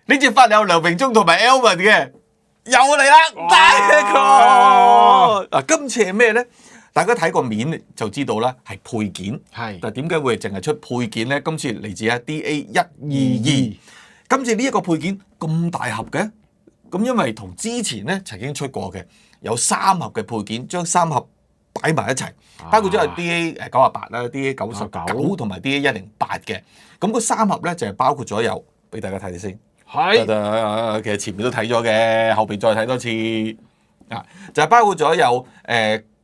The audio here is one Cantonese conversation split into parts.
呢隻發有梁榮忠同埋 Elvin 嘅，又嚟啦！第一個嗱，今次係咩咧？大家睇個面就知道啦，係配件。係，但點解會淨係出配件咧？今次嚟自DA122。今次呢一個配件咁大盒嘅，咁因為同之前咧曾經出過嘅有3盒嘅配件，將3盒擺埋一齊，包括咗係 DA98啦、DA99同埋 DA108嘅。咁嗰3盒咧就係包括咗有，俾大家睇睇先。係，其實前面都睇咗嘅，後邊再睇多次啊，就係包括咗有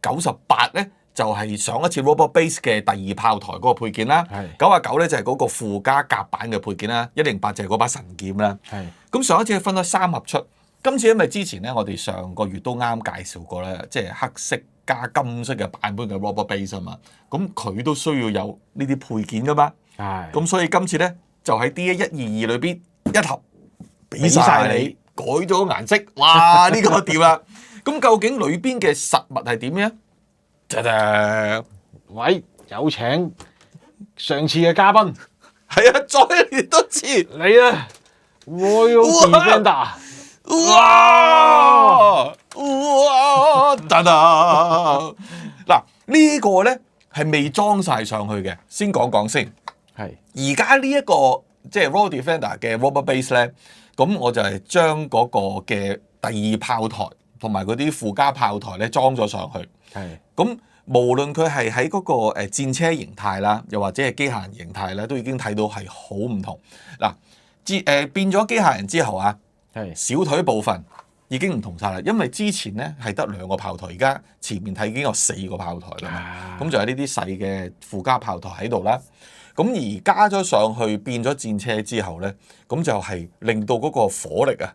98咧，就係上一次 Robot Base 嘅第2炮台嗰個配件啦。99咧就係嗰個附加甲板嘅配件啦。108就係嗰把神劍啦。咁上一次分咗3盒出，今次因為之前咧我哋上個月都啱介紹過咧，即係黑色加金色嘅版本嘅 Robot Base 啊嘛，咁佢都需要有呢啲配件噶嘛。咁所以今次咧就喺 DA122裏邊一盒俾晒你，改咗顏色，哇！呢個掂啦。咁究竟裏邊嘅實物係點樣？喂，有請上次嘅嘉賓，係啊，再嚟多次，你啊 Royal Defender，哇！嗱呢個咧係未裝晒上去嘅，先講講先。係而家呢一個即係 Royal Defender 嘅 Robot Base 咧，咁我就係將嗰個嘅第2炮台同埋嗰啲附加炮台咧裝咗上去。咁無論佢係喺嗰個戰車形態啦，又或者係機械人形態咧，都已經睇到係好唔同。嗱，變咗機械人之後啊，小腿部分已經唔同晒啦，因為之前咧係得2個炮台，而家前面睇已經有4個炮台啦嘛。咁就係呢啲細嘅附加炮台喺度啦。咁而加咗上去變咗戰車之後咧，咁就係令到嗰個火力啊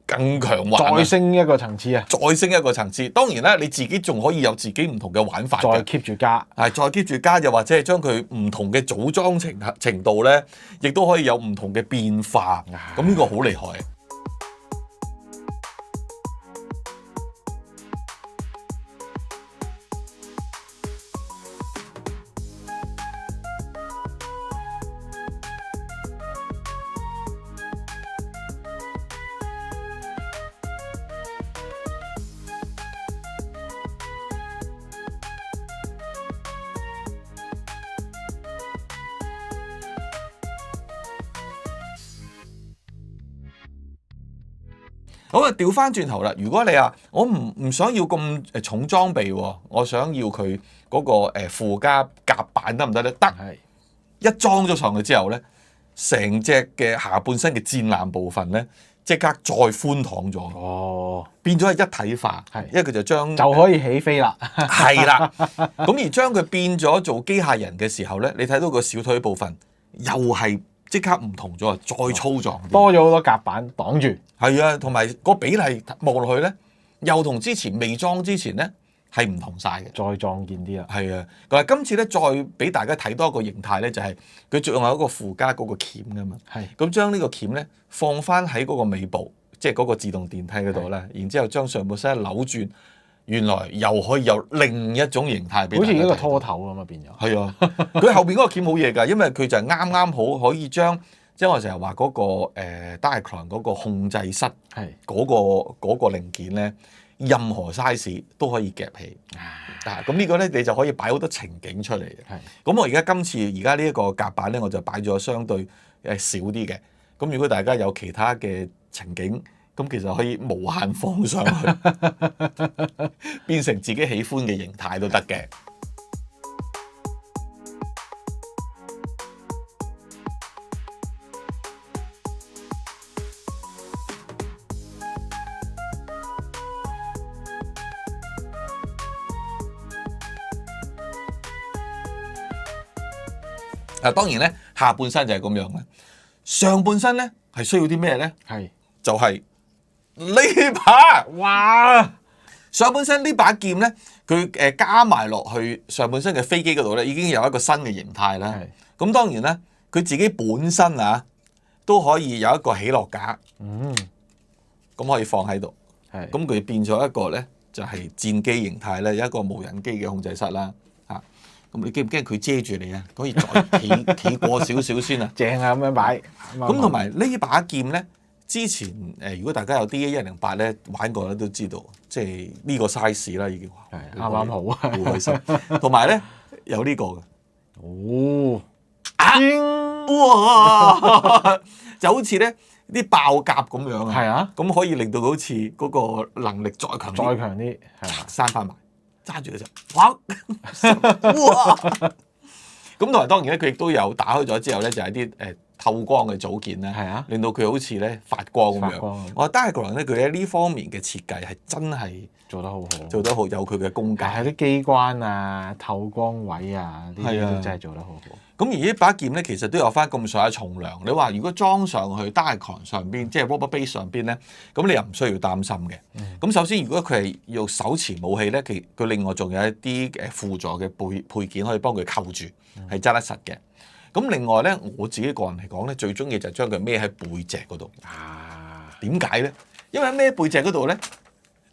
更強橫，再升一個層次啊！再升一個層次。當然啦，你自己仲可以有自己唔同嘅玩法嘅，再 keep 住加，再 keep 住加，又或者係將佢唔同嘅組裝程度咧，亦都可以有唔同嘅變化。咁呢個好厲害。好啊，調翻轉頭啦！如果你話我唔想要咁重裝備喎，我想要佢嗰個附加甲板得唔得咧？得，一裝咗上去之後咧，成隻嘅下半身嘅戰艦部分咧，即刻再寬敞咗，變咗係一體化，因為佢就將就可以起飛啦。係啦，咁而將佢變咗做機械人嘅時候咧，你睇到個小腿部分又係即刻唔同咗，再粗壯，多咗好多甲板擋住。係啊，同埋個比例望落去咧，又同之前未裝之前咧係唔同晒嘅，再壯健啲啦。係啊，但係今次咧再俾大家睇多一個形態咧，就係佢仲有一個附加嗰個鉗噶嘛。咁將呢個鉗咧放翻喺嗰個尾部，即係嗰個自動電梯嗰度咧，然之後將上半身扭轉，原來又可以有另一種形態俾大家睇到。好似一個拖頭咁啊，變咗。係啊，佢後邊嗰個鉗好嘢㗎，因為佢就係啱啱好可以將。即係我成日話嗰個Diaclone 嗰個控制室嗰個零件咧，任何 size 都可以夾起。咁呢個咧你就可以擺好多情景出嚟嘅。咁我而家今次而家呢一個甲板咧，我就擺咗相對少啲嘅。咁如果大家有其他嘅情景，咁其實可以無限放上去，變成自己喜歡嘅形態都得嘅。當然咧，下半身就係咁樣啦。上半身咧係需要啲咩咧？就係呢把。哇！上半身呢把劍咧，佢加埋落去上半身嘅飛機嗰度咧，已經有一個新嘅形態啦。咁當然咧，佢自己本身啊都可以有一個起落架。咁可以放喺度。咁佢變咗一個咧，就係戰機形態咧，有一個無人機嘅控制室啦。咁你驚唔驚佢遮住你啊？可以再企過少少先啊！正啊，咁樣擺。咁同埋呢把劍咧，之前如果大家有 DA108咧玩過咧，都知道即係呢個 size 啦，已經係啱啱好啊，好開心。同埋咧有呢個嘅，哦，哇！就好似咧啲爆甲咁樣啊，係啊，咁可以令到佢好似嗰個能力再強啲，再強啲，係啊，閂翻埋，揸住佢就哇！咁同埋當然咧，佢亦都有打開咗之後咧，就係啲透光嘅組件咧，係啊，令到佢好似咧發光咁樣。發光我覺得 Diacron 咧，佢喺呢方面嘅設計係真係做得好好，做得好，有佢嘅功架。係啲機關啊、透光位啊，呢啲係啊都真係做得好好。咁而呢把劍咧，其實都有翻咁上下重量。你話如果裝上去 Diacron 上邊，即係 Rubber Base 上邊咧，咁你又唔需要擔心嘅。咁首先，如果佢係用手持武器咧，佢另外仲有一啲輔助嘅配件可以幫佢扣住，係揸得實嘅。咁另外咧，我自己個人嚟講咧，最中意就係將佢孭喺背脊嗰度。啊，點解咧？因為孭背脊嗰度咧，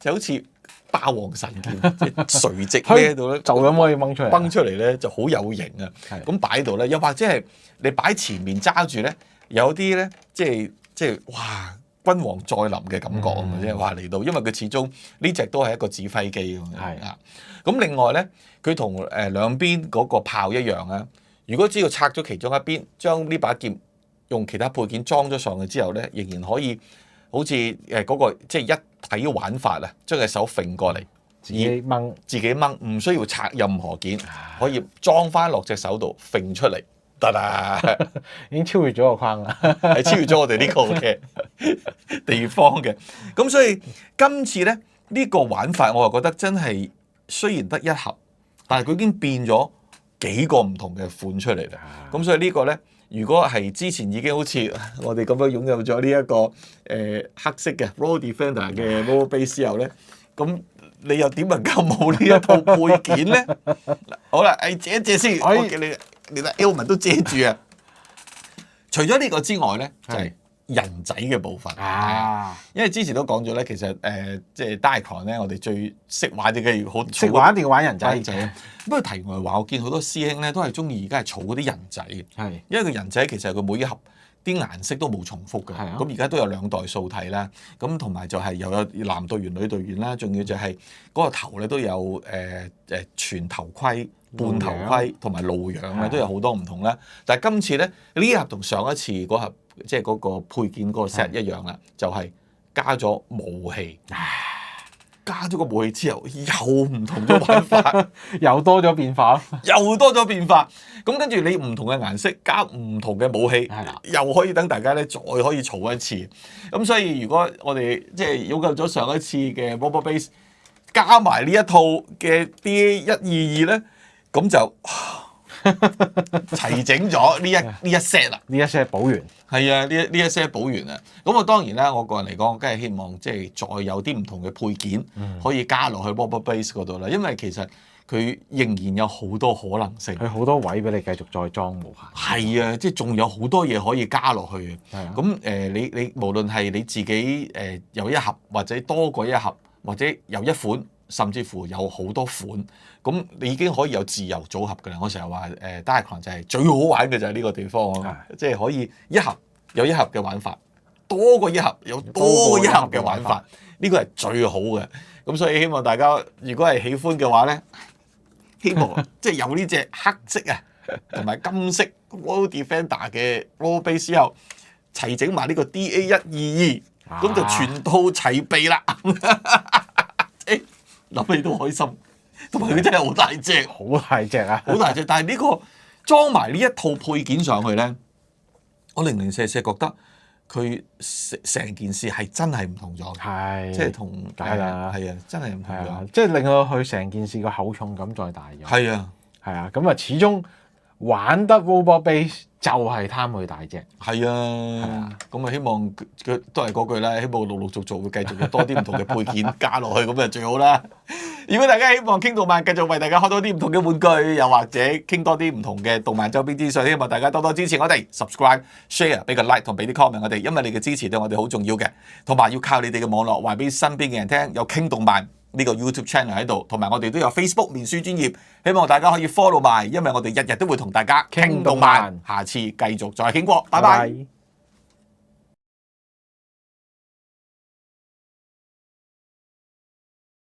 就好似霸王神劍，即係垂直孭喺度咧，就咁可以掹出嚟，掹出嚟咧就好有型啊！係咁擺喺度咧，又或者係你擺前面揸住咧，有啲咧即係哇君王再臨嘅感覺啊嘛！即係話嚟到，因為佢始終呢隻都係一個指揮機咁樣啊。咁另外咧，佢同兩邊嗰個炮一樣啊。如果只要拆咗其中一邊，將呢把劍用其他配件裝咗上去之後咧，仍然可以好似嗰個即係一體玩法啊，將隻手揈過嚟，自己掹，唔需要拆任何件，可以裝翻落隻手度揈出嚟，得啦，已經超越咗個框啦，係超越咗我哋呢個嘅地方嘅。咁所以今次咧呢個玩法，我就覺得真係雖然得一盒，但係佢已經變咗幾個唔同嘅款出嚟啦。咁所以呢個咧，如果係之前已經好似我哋咁樣擁有咗呢一個黑色嘅 Royal Defender 嘅 Rubber Base 之後咧，咁你又點能夠冇呢一套配件咧？好啦，借一借先，我叫你連阿 Elman 都遮住啊！除咗呢個之外咧，就係人仔嘅部分啊，因為之前都講咗咧，其實即係 Diacron 咧，我哋最識玩嘅好識玩一定要玩人仔。不過題外話，我見好多師兄咧都係中意而家係儲嗰啲人仔嘅，係因為個人仔其實佢每一盒啲顏色都冇重複嘅，咁而家都有2代素體啦，咁同埋就係又有男隊員、女隊員啦，仲要就係嗰個頭咧都有全頭盔、半頭盔同埋露樣咧，都有好多唔同啦。但係今次咧呢一盒同上一次嗰盒即係嗰個配件嗰個 set 一樣啦，就係加咗武器。加咗個武器之後，又唔同咗玩法，又多咗變化咯，又多咗變化。咁跟住你唔同嘅顏色加唔同嘅武器，又可以等大家咧再可以儲一次。咁所以如果我哋即係擁有咗上一次嘅 Rubber Base，加埋呢一套嘅 DA122咧，咁就齊整咗呢一 set 啦。呢一 set 補完。係啊，呢一些補完啊，咁我當然啦，我個人嚟講，我梗係希望即係再有啲唔同嘅配件可以加落去 Rubber Base 嗰度啦，因為其實佢仍然有好多可能性。佢好多位俾你繼續再裝無限。係啊，即係仲有好多嘢可以加落去嘅。咁你無論係你自己有一盒，或者多過一盒，或者有一款，甚至乎有好多款，咁你已經可以有自由組合㗎啦。我成日話Diacron 就係最好玩嘅就係呢個地方啊，即係可以一盒有一盒嘅玩法，多過一盒有多過一盒嘅玩法，呢個係最好嘅。咁所以希望大家如果係喜歡嘅話咧，希望即係有呢隻黑色啊同埋金色 Royal Defender 嘅 Rubber Base 之後，齊整埋呢個 DA122，咁就全套齊備啦。諗起都開心，同埋佢真係好大隻，好大隻啊！好大隻。但係呢個裝埋呢一套配件上去咧，我零零舍舍覺得佢成件事係真係唔同咗嘅，係即係同梗係啦，係啊，真係唔同咗，即係令到佢成件事個厚重感再大咗。係啊，係啊，咁啊始終玩得 Rubber Base 就係貪佢大隻。係啊，咁啊希望佢都係嗰句啦，希望陸陸續續會繼續有多啲唔同嘅配件加落去，咁就最好啦。如果大家希望傾動漫，繼續為大家開多啲唔同嘅玩具，又或者傾多啲唔同嘅動漫周邊資訊，希望大家多多支持我哋 ，subscribe、share， 俾個 like 同俾啲 comment 我哋，因為你嘅支持對我哋好重要嘅，同埋要靠你哋嘅網絡話俾身邊嘅人聽，有傾動漫呢個 YouTube channel 喺度，同埋我哋都有 Facebook 面書專頁，希望大家可以 follow 埋，因為我哋日日都會同大家傾動漫，下次繼續再傾過，拜拜。